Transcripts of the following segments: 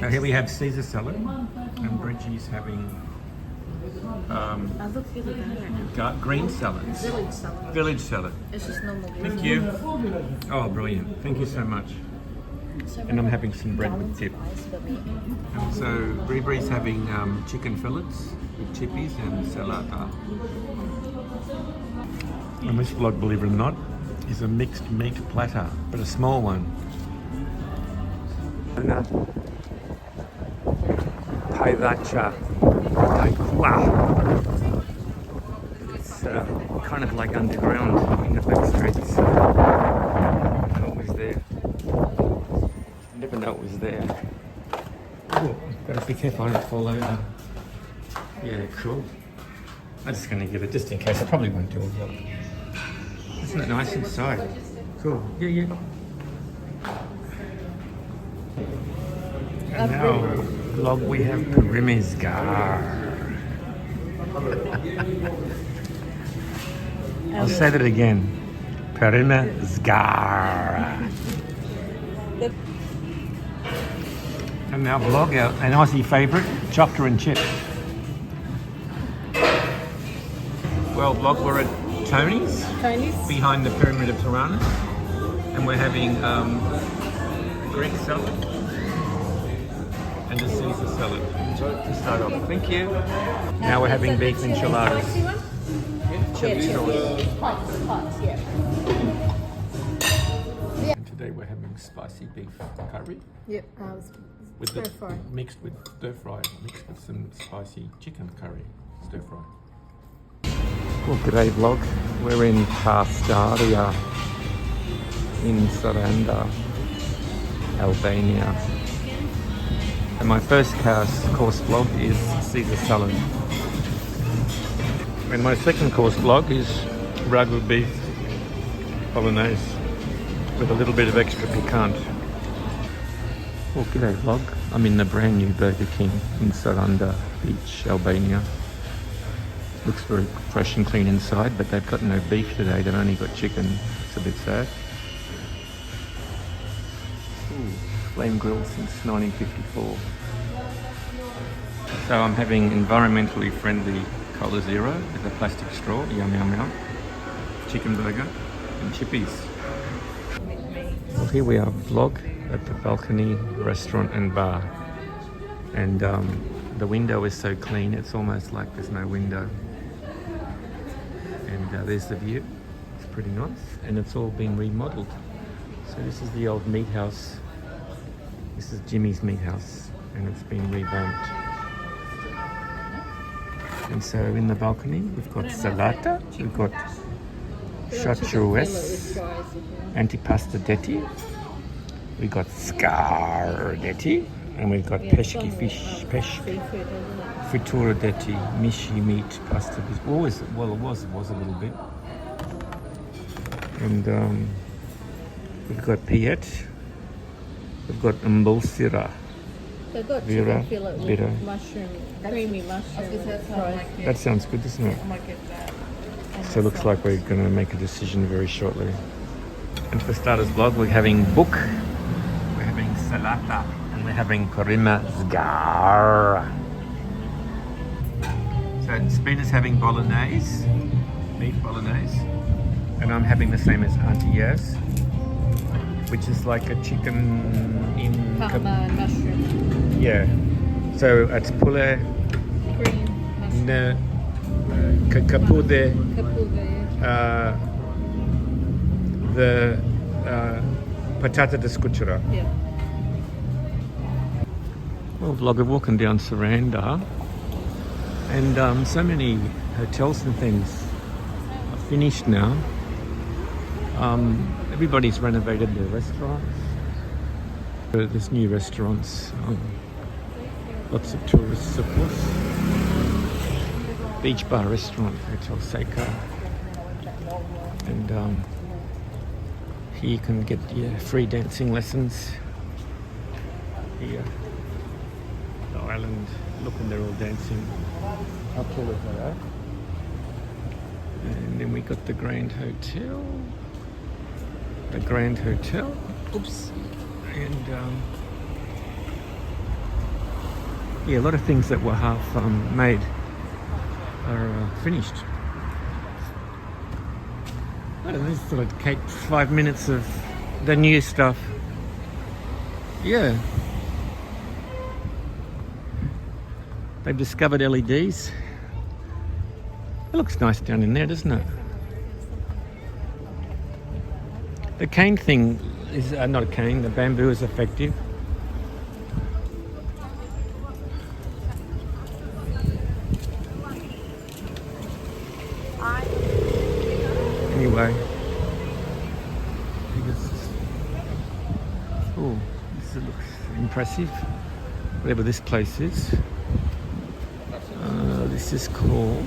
So here we have Caesar salad, and Bridgie's having I look really bad. green salads. Village salad. Village salad. It's just normal. Thank you. Oh, brilliant. Thank you so much. And I'm having some bread with dip. And so Bree's having chicken fillets with chippies and salata. And this vlog, believe it or not, is a mixed meat platter, but a small one. Paivacha. It's kind of like underground in the back streets. I didn't know it was there. I never know it was there. Oh, gotta be careful I don't fall over. Yeah, cool. I'm just gonna give it just in case. I probably won't do a vlog. Isn't it nice inside? Cool. Yeah, yeah. And now, vlog, we have Perimizgar. I'll say that again. Perimizgar. And now vlog out an Aussie favourite, chocolate and chip. Well, vlog, we're at Tony's behind the Pyramid of Tirana, and we're having Greek salad and a Caesar salad to start off. Thank you. Now we're having beef enchiladas. Chili sauce. And today we're having spicy beef curry. Yep. With stir fry. Mixed with stir fry, mixed with some spicy chicken curry, stir fry. Well, g'day vlog. We're in Pastaria in Saranda, Albania. And my first course vlog is Caesar salad. And my second course vlog is ragu beef bolognese with a little bit of extra piquant. Well, g'day vlog. I'm in the brand new Burger King in Saranda Beach, Albania. Looks very fresh and clean inside, but they've got no beef today. They've only got chicken. It's a bit sad. Ooh, flame grilled since 1954. So I'm having environmentally friendly Cola Zero with a plastic straw. Yum, yum, yum. Chicken burger and chippies. Well, here we are, vlog, at the balcony restaurant and bar. And the window is so clean, it's almost like there's no window. And there's the view. It's pretty nice. And it's all been remodeled. So this is the old meat house. This is Jimmy's meat house. And it's been revamped. And so in the balcony, we've got salata, we've got chachues, antipasta detti, we've got scardetti, and we've got peshki fish, fritura detti, mishi meat, pasta. It was a little bit. And we've got piet, we've got mbulsira, They've got Vera, chicken fillet bitter. with mushroom, creamy mushroom fries. That sounds good, doesn't it? I might get that. And So it looks like we're going to make a decision very shortly. And for starters vlog, we're having buk, we're having salata, and we're having perimizgar. So Spina's having bolognese, meat bolognese, and I'm having the same as Auntie Yaz, which is like a chicken in... Parma and mushroom. Yeah. So it's pule, Green mushroom. kapude, Kapulve. the patata de scucera. Yeah. Well, vlogger, walking down Saranda, and so many hotels and things are finished now. Everybody's renovated their restaurants. There's new restaurants. Lots of tourists, of course. Beach bar restaurant, Hotel Seika. And here you can get free dancing lessons. Here, the island. Look, and they're all dancing. How cool is that? And then we got the Grand Hotel. The Grand Hotel. Oops. And Yeah, a lot of things that were half made are finished. I don't know, just thought I'd take 5 minutes of the new stuff. Yeah. They've discovered LEDs. It looks nice down in there, doesn't it? The cane thing is not a cane, the bamboo is effective. Anyway, oh, this looks impressive. Whatever this place is. This is called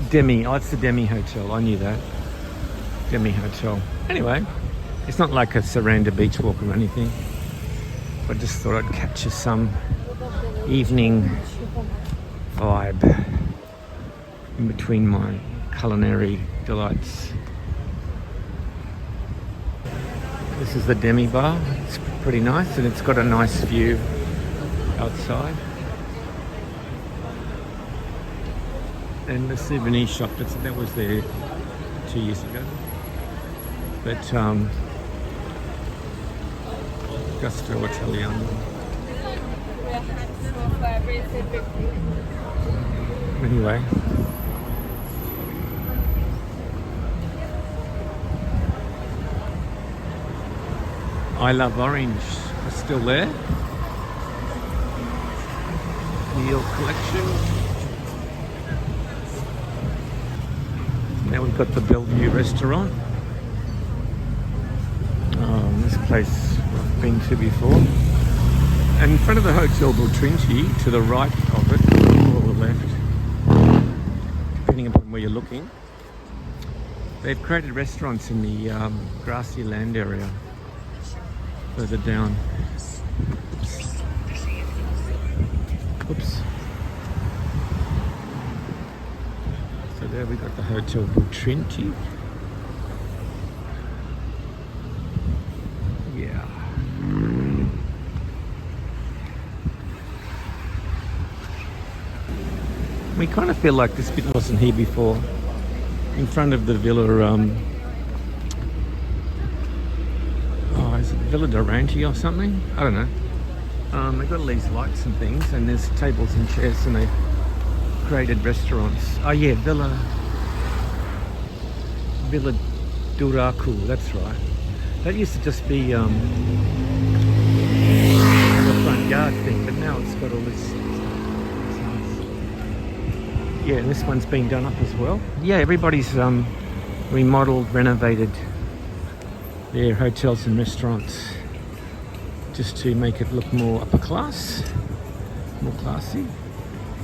Demi. Oh, it's the Demi Hotel. I knew that. Demi Hotel. Anyway, it's not like a Saranda beach walk or anything. I just thought I'd capture some evening vibe in between my culinary delights. This is the Demi Bar. It's pretty nice and it's got a nice view outside. And the souvenir shop that was there 2 years ago. But Gastro Italiano. Anyway. I Love Orange is still there. Neil Collection. Now we've got the Bellevue restaurant. This place I've been to before. And in front of the Hotel Trinity, to the right of it, or the left, depending upon where you're looking, they've created restaurants in the grassy land area further down. Oops. So there we got the Hotel Trinity. Yeah. We kind of feel like this bit wasn't here before. In front of the villa, is it Villa Durante or something? I don't know. They've got all these lights and things, and there's tables and chairs, and they've created restaurants. Oh yeah, Villa Duraku, that's right. That used to just be the front yard thing, but now it's got all this. It's nice. Yeah, and this one's been done up as well. Yeah, everybody's remodeled, renovated their hotels and restaurants just to make it look more upper class, more classy.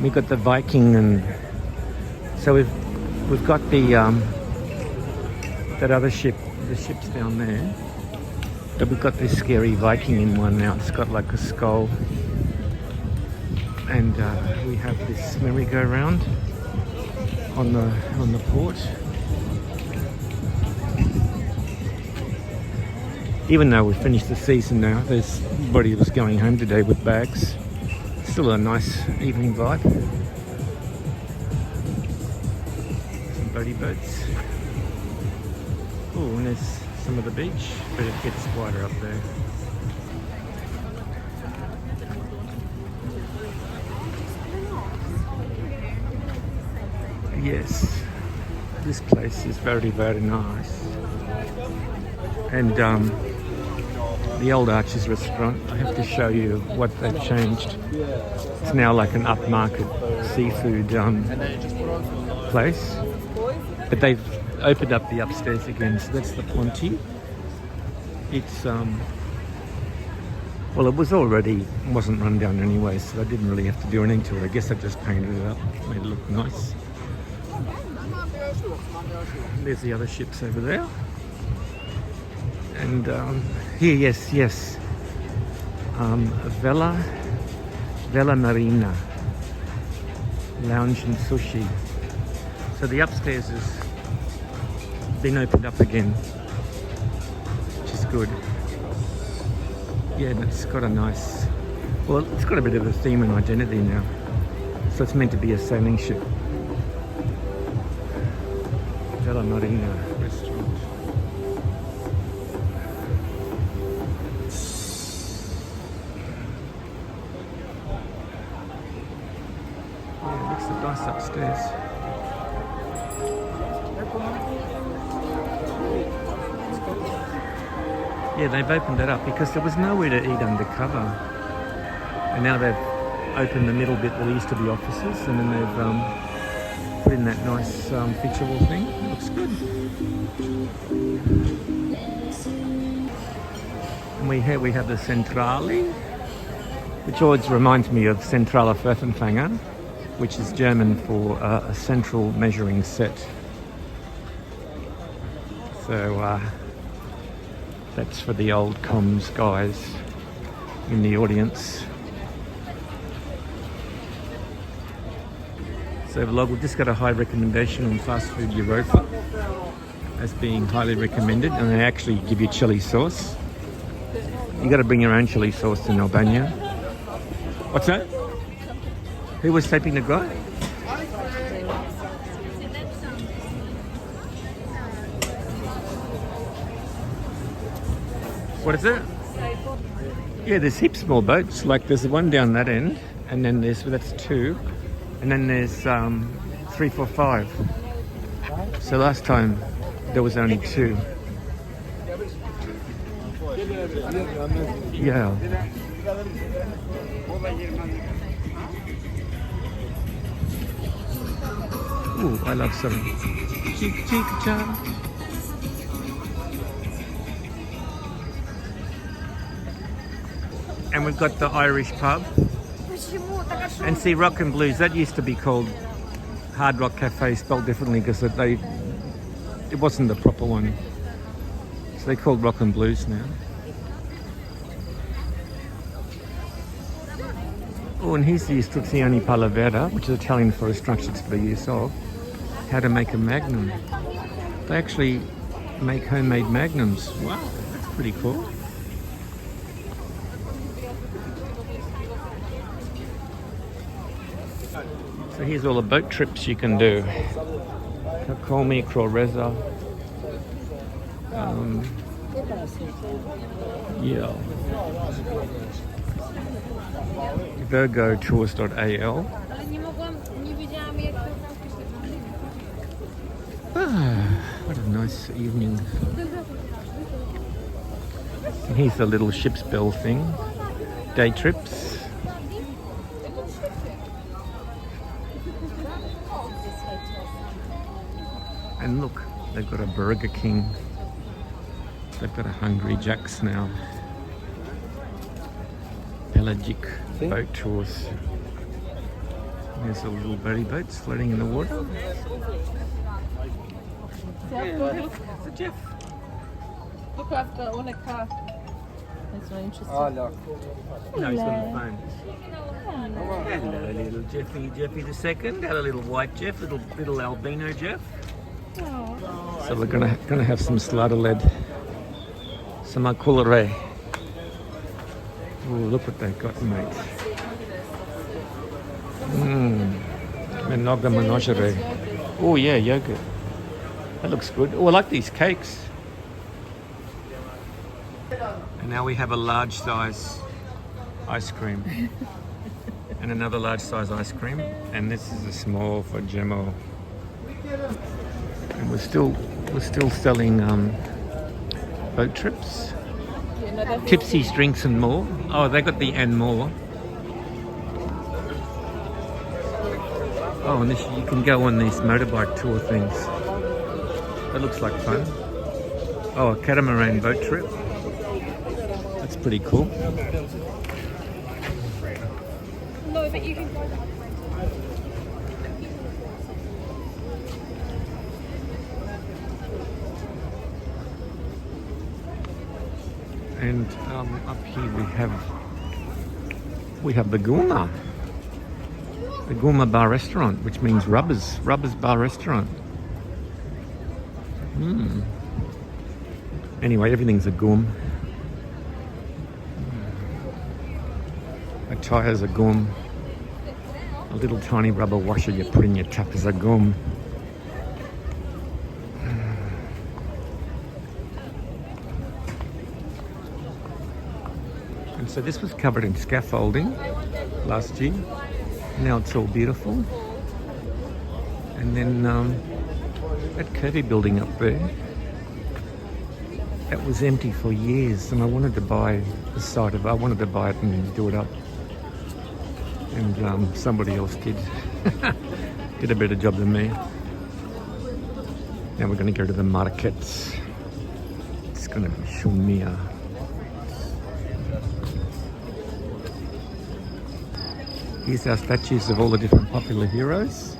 We've got the Viking, and so we've got the that other ship, the ship's down there, but we've got this scary Viking in one now. It's got like a skull, and we have this merry-go-round on the port. Even though we've finished the season now, there's everybody was going home today with bags. Still a nice evening vibe. Some boaty boats. Oh, and there's some of the beach, but it gets quieter up there. Yes, this place is very, very nice. And the old Archer's restaurant, I have to show you what they've changed. It's now like an upmarket seafood place, but they've opened up the upstairs again, so that's the Ponte. It's well, it wasn't run down anyway, so I didn't really have to do anything to it. I guess I just painted it up, made it look nice. There's the other ships over there. And here, yes, Vela Marina Lounge and Sushi. So the upstairs has been opened up again, which is good. Yeah, and it's got a nice... Well, it's got a bit of a theme and identity now. So it's meant to be a sailing ship. Villa Marina restaurant. Yeah, it looks nice upstairs. Yeah, they've opened it up because there was nowhere to eat undercover. And now they've opened the middle bit where there used to be offices, and then they've put in that nice feature wall thing. It looks good. And here we have the Centrale, which always reminds me of Zentrale Flächenfänger, which is German for a central measuring set. So that's for the old comms guys in the audience. So vlog, we've just got a high recommendation on Fast Food Europa as being highly recommended, and they actually give you chili sauce. You got to bring your own chili sauce in Albania. What's that? Who was taping the guy? What is it? Yeah, there's heaps more boats. Like there's one down that end, and then that's 2, and then there's 3, 4, 5. So last time there was only 2. Yeah. Ooh, I love some chick-chick-cha. And we've got the Irish pub. And see, Rock and Blues, that used to be called Hard Rock Cafe, spelled differently because it wasn't the proper one. So they're called Rock and Blues now. Oh, and here's the Istruzioni Palavera, which is Italian for instructions for the use of how to make a magnum. They actually make homemade magnums. Wow, that's pretty cool. So here's all the boat trips you can do. Kakomi, Croreza. Yeah. VirgoTours.al. What a nice evening. And here's the little ship's bell thing. Day trips. And look, they've got a Burger King. They've got a Hungry Jack's now. Pelagic boat tours. There's a little berry boats floating in the water. Yeah, look, it's a Jeff. Look, I've got all a car. That's not interesting. Oh, look. No, he's on the phone. Hello, little Jeffy the second. Got a little white Jeff, little albino Jeff. Oh. So we're gonna have some sladoled, some aculare. Oh, look what they've got, mate. Menoga menagerie. Oh yeah, yogurt. That looks good. Oh, I like these cakes. And now we have a large size ice cream. And another large size ice cream. And this is a small for Gemmo. And we're still selling boat trips. Tipsy drinks and more. Oh, they got the and more. Oh, and this, you can go on these motorbike tour things. That looks like fun. Oh, a catamaran boat trip. That's pretty cool. No, but you can go. And up here we have the Guma Bar Restaurant, which means rubbers bar restaurant. Anyway, everything's a gum. A tyre's a gum. A little tiny rubber washer you put in your tap is a gum. And so this was covered in scaffolding last year. Now it's all beautiful. And then that curvy building up there, that was empty for years, and I wanted to buy the site of it. I wanted to buy it and do it up. And somebody else did. Did a better job than me. Now we're going to go to the markets. It's going to be Shumia. Here's our statues of all the different popular heroes.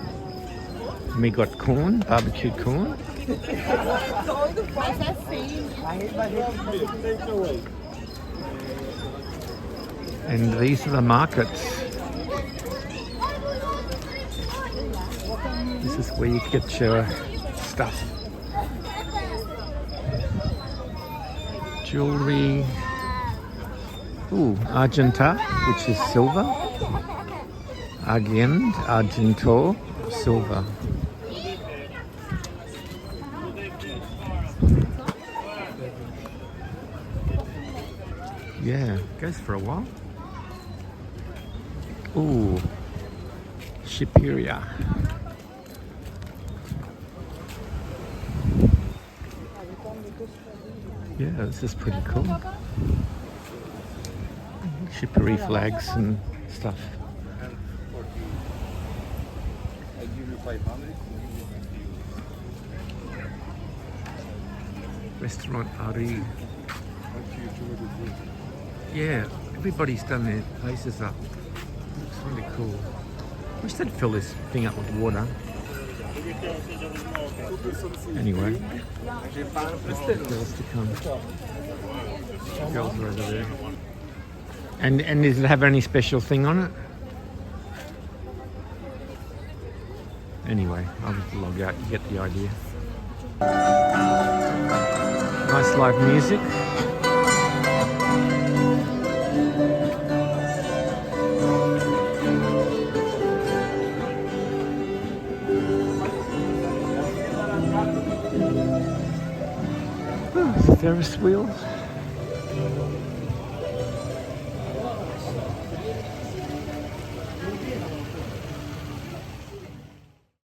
And we got corn, barbecued corn. And these are the markets. This is where you get your stuff. Jewelry. Ooh, Argenta, which is silver. Argent, Argento, silver. Yeah, goes for a while. Ooh, Shipiria. Yeah, this is pretty cool. Shippery flags and stuff. Restaurant Ari. Yeah, everybody's done their places up. It's really cool. Wish they'd fill this thing up with water. Anyway, girls to come. Girls are over there. And does it have any special thing on it? Anyway, I'll just log out. You get the idea. Nice live music. Ferris wheel.